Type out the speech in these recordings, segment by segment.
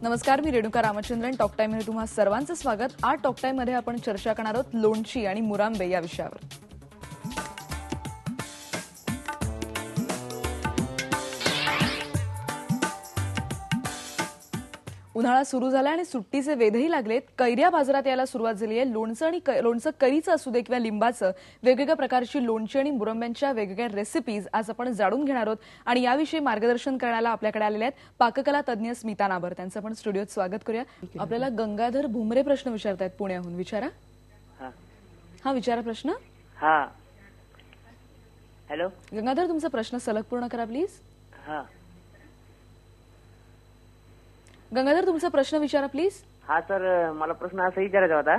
नमस्कार, मी Renuka Ramachandran. Talk time मध्ये तुम्हा सर्वांचं स्वागत. आज टॉक टाइम मध्ये आपण चर्चा करणार आहोत लोणची आणि मुरांबे या विषयावर. उन्हाळा सुरू झाला आणि सुट्टीचे वेधही लागलेत. कैऱ्या बाजारात यायला सुरुवात झाली आहे. लोणचं कैरीचं असू दे किंवा लिंबाचं, वेगवेगळ्या प्रकारची लोणची आणि मुरंब्यांच्या वेगवेगळ्या रेसिपीज आज आपण जाणून घेणार आहोत. आणि याविषयी मार्गदर्शन करण्याला आपल्याकडे आलेले आहेत पाककला तज्ज्ञ स्मिता नाबर. त्यांचं आपण स्टुडिओत स्वागत करूया. आपल्याला गंगाधर भुमरे प्रश्न विचारतायत पुण्याहून. विचारा. हा, विचारा प्रश्न. हा, हॅलो गंगाधर, तुमचा प्रश्न सलग पूर्ण करा प्लीज. हा गंगाधर, तुमचा प्रश्न विचारा प्लीज. हा सर, मला प्रश्न असा विचारायचा होता,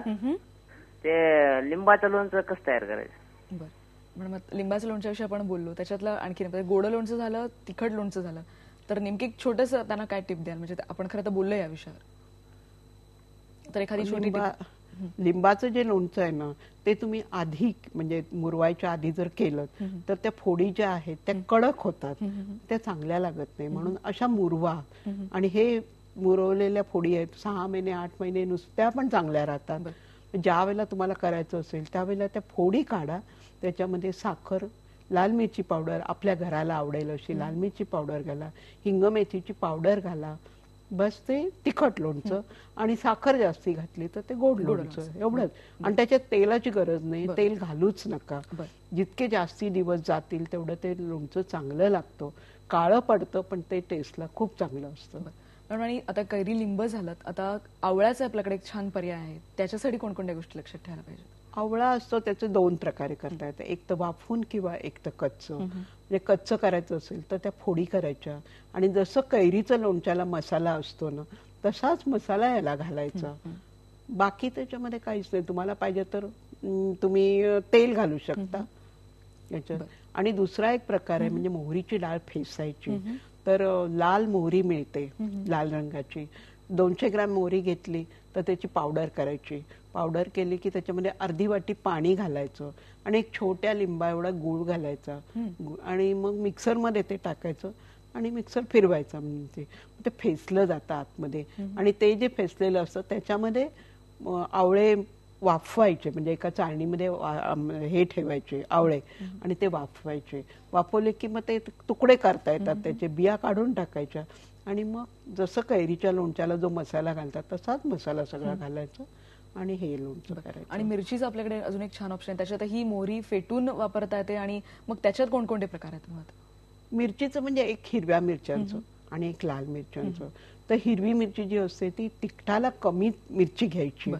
ते लिंबाचं लोणचं कसं तयार करायचं? बरं, मग लिंबाचं लोणच्याविषयी आपण बोललो. त्याच्यातलं आणखी गोड लोणचं झालं, तिखट लोणचं झालं, तर नेमकी छोटस त्यांना काय टिप द्याल? म्हणजे आपण खरं तर बोललो या विषयावर, तर एखादी छोटी लिंबाचं जे लोणचं आहे ना, ते तुम्ही आधी म्हणजे मुरवायच्या आधी जर केलं तर त्या फोडी ज्या आहेत त्या कडक होतात, त्या चांगल्या लागत नाही. म्हणून अशा मुरवा. आणि हे मुरवलेल्या फोडी आहेत 6 महिने 8 महिने नुसत्या पण चांगल्या राहतात. ज्या वेळेला तुम्हाला करायचं असेल त्यावेळेला त्या फोडी काढा, त्याच्यामध्ये साखर, लाल मिरची पावडर, आपल्या घराला आवडेल अशी लाल मिरची पावडर घाला, हिंग मेथीची पावडर घाला, बस ते तिखट लोणचं. आणि साखर जास्ती घातली तर ते गोड लोणचं, एवढंच. आणि त्याच्यात तेलाची गरज नाही, तेल घालूच नका. जितके जास्ती दिवस जातील तेवढं ते लोणचं चांगलं लागतं. काळं पडतं पण ते टेस्टला खूप चांगलं असतं. आणि आता कैरी लिंब झालं, आता आवळ्याचा आपल्याकडे एक छान पर्याय आहे. त्याच्यासाठी कोणकोणत्या गोष्टी लक्षात ठेवायला पाहिजे? आवळा असतो त्याचे 2 प्रकारे करता येतं, एक तर वाफून किंवा एक तर कच्चं. म्हणजे कच्चं करायचं असेल तर त्या फोडी करायच्या आणि जसं कैरीचं लोणच्याला मसाला असतो ना, तसाच मसाला याला घालायचा. बाकी त्याच्यामध्ये काहीच नाही. तुम्हाला पाहिजे तर तुम्ही तेल घालू शकता याच्यात. आणि दुसरा एक प्रकार आहे म्हणजे मोहरीची डाळ फेसायची. तर लाल मोहरी मिळते, लाल रंगाची. 200 ग्रॅम मोहरी घेतली तर त्याची पावडर करायची. पावडर केली की त्याच्यामध्ये अर्धी वाटी पाणी घालायचं आणि एक छोट्या लिंबा एवढा गूळ घालायचा आणि मग मिक्सरमध्ये ते टाकायचं आणि मिक्सर फिरवायचा. म्हणजे ते फेसलं जातं आतमध्ये. आणि ते जे फेसलेलं असतं त्याच्यामध्ये आवळे वाफवायचे, म्हणजे एका चाळणीमध्ये हे ठेवायचे आवळे आणि ते वाफवायचे. वाफवले की मग ते तुकडे करता येतात, त्याचे बिया काढून टाकायच्या. आणि मग जसं कैरीच्या लोणच्याला जो मसाला घालतात तसाच मसाला सगळा घालायचा आणि हे लोणचं करायचं. आणि मिरचीचं आपल्याकडे अजून एक छान ऑप्शन आहे, त्याच्यात ही मोहरी फेटून वापरता येते. आणि मग त्याच्यात कोणकोणते प्रकार आहेत? मग मिरचीचं म्हणजे एक हिरव्या मिरच्यांचं आणि एक लाल मिरच्यांचं. तर हिरवी मिरची जी असते ती तिखटाला कमी मिरची घ्यायची.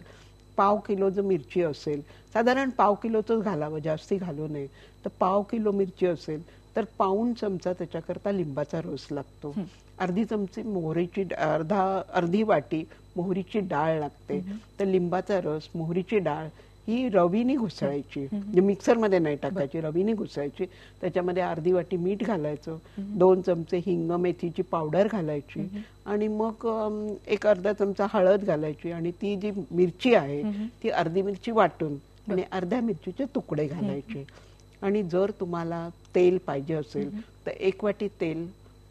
1/2 किलो जर मिरची असेल, साधारण 1/2 किलोच घालावं, जास्ती घालू नये. तर 1/2 किलो मिरची असेल तर 1 चमचा त्याच्याकरता लिंबाचा रस लागतो. अर्धी चमची मोहरीची अर्धी वाटी मोहरीची डाळ लागते. तर लिंबाचा रस, मोहरीची डाळ ही रवीने घुसळायची, म्हणजे मिक्सरमध्ये नाही टाकायची, रवीने घुसळायची. त्याच्यामध्ये अर्धी वाटी मीठ घालायचं, 2 चमचे हिंग मेथीची पावडर घालायची आणि मग एक अर्धा चमचा हळद घालायची. आणि ती जी मिरची आहे ती अर्धी मिरची वाटून आणि अर्ध्या मिरचीचे तुकडे घालायचे. आणि जर तुम्हाला तेल पाहिजे असेल तर 1 वाटी तेल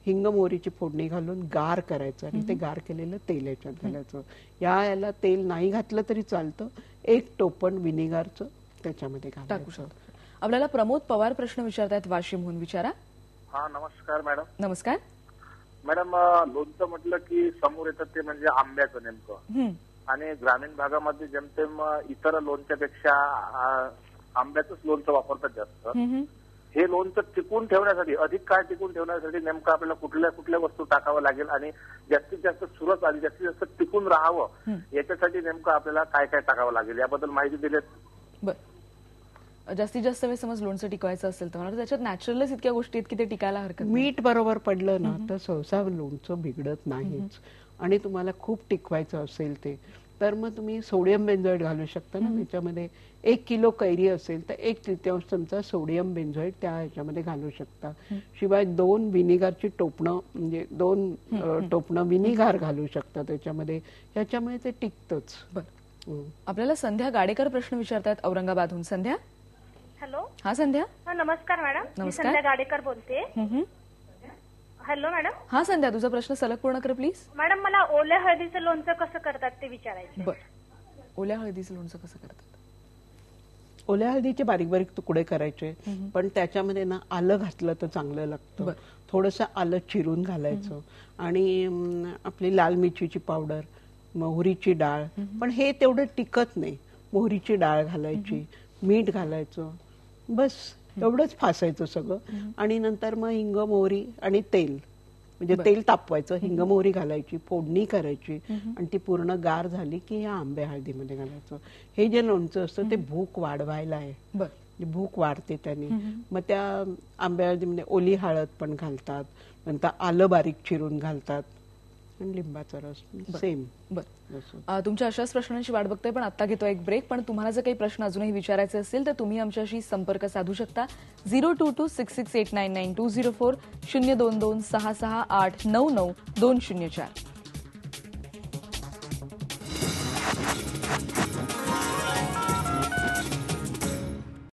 हिंग मोहरीची फोडणी घालून गार करायचं आणि ते गार केलेलं तेल याच्यात घालायचं. याला तेल नाही घातलं तरी चालतं. 1 टोपण विनेगरचं त्याच्यामध्ये घालायचं. आपल्याला प्रमोद पवार प्रश्न विचारतायत वाशिमहून. विचारा. हा, नमस्कार मॅडम. नमस्कार मॅडम, लोणचं म्हटलं की समोर येतं ते म्हणजे आंब्याचं नेमकं. आणि ग्रामीण भागामध्ये जेमतेम इतर लोणच्यापेक्षा आंब्याचंच लोणचं वापरतात जास्त. हे लोणचं टिकून ठेवण्यासाठी, अधिक काळ टिकून ठेवण्यासाठी नेमकं आपल्याला कुठल्या कुठल्या वस्तू टाकावं लागेल आणि जास्तीत जास्त सुरस आली, जास्तीत जास्त टिकून राहावं याच्यासाठी नेमकं आपल्याला काय काय टाकावं लागेल याबद्दल माहिती दिलीत? बरं, जास्तीत जास्त वेळ समज लोणचं टिकवायचं असेल तर त्याच्यात नॅचरलच इतक्या गोष्टी आहेत की ते टिकायला हरकत नाही. मीठ बरोबर पडलं ना तर सहसा लोणचं बिघडत नाहीच. आणि तुम्हाला खूप टिकवायचं असेल ते तर मग तुम्ही सोडियम बेन्झोएट घालू शकता ना त्याच्यामध्ये. 1 किलो कैरी असेल तर 1/3 चमचा सोडियम बेन्झोएट त्या ह्याच्यामध्ये घालू शकता. शिवाय 2 विनेगरची टोपणं, म्हणजे 2 टोपणं विनेगर घालू शकता त्याच्यामध्ये. याच्यामुळे ते टिकतच. आपल्याला संध्या गाडेकर प्रश्न विचारतात औरंगाबादहून. संध्या. हॅलो. हा संध्या. नमस्कार मॅडम. नमस्कार. संध्या गाडेकर बोलते. Hello madam. हा संध्या, तुझा प्रश्न सलग पूर्ण कर प्लीज. मॅडम मला ओल्या हळदीचं लोणचं कसं करतात ते विचारायचं. बरं, ओल्या हळदीचं लोणचं कसं करतात? ओल्या हळदीचे बारीक बारीक तुकडे करायचे, पण त्याच्यामध्ये ना आलं घातलं तर चांगलं लागतं. थोडंसं आलं चिरून घालायचं आणि आपली लाल मिरचीची पावडर, मोहरीची डाळ, पण हे तेवढं टिकत नाही. मोहरीची डाळ घालायची, मीठ घालायचं, बस एवढंच फासायचं सगळं. आणि नंतर मग हिंग, मोहरी आणि तेल, म्हणजे तेल तापवायचं, हिंग मोहरी घालायची, फोडणी करायची आणि ती पूर्ण गार झाली की या आंबे हळदीमध्ये घालायचं. हे जे लोणचं असतं ते भूक वाढवायला आहे, भूक वाढते त्याने. मग त्या आंबे हळदीमध्ये ओली हळद पण घालतात, नंतर आलं बारीक चिरून घालतात आणि लिंबाचा रस सेम. तुमच्या अशाच प्रश्नांची वाट बघतोय, पण आता घेतो एक ब्रेक. पण तुम्हाला जर काही प्रश्न अजूनही विचारायचे असतील तर तुम्ही आमच्याशी संपर्क साधू शकता. 022668992040 02266899204.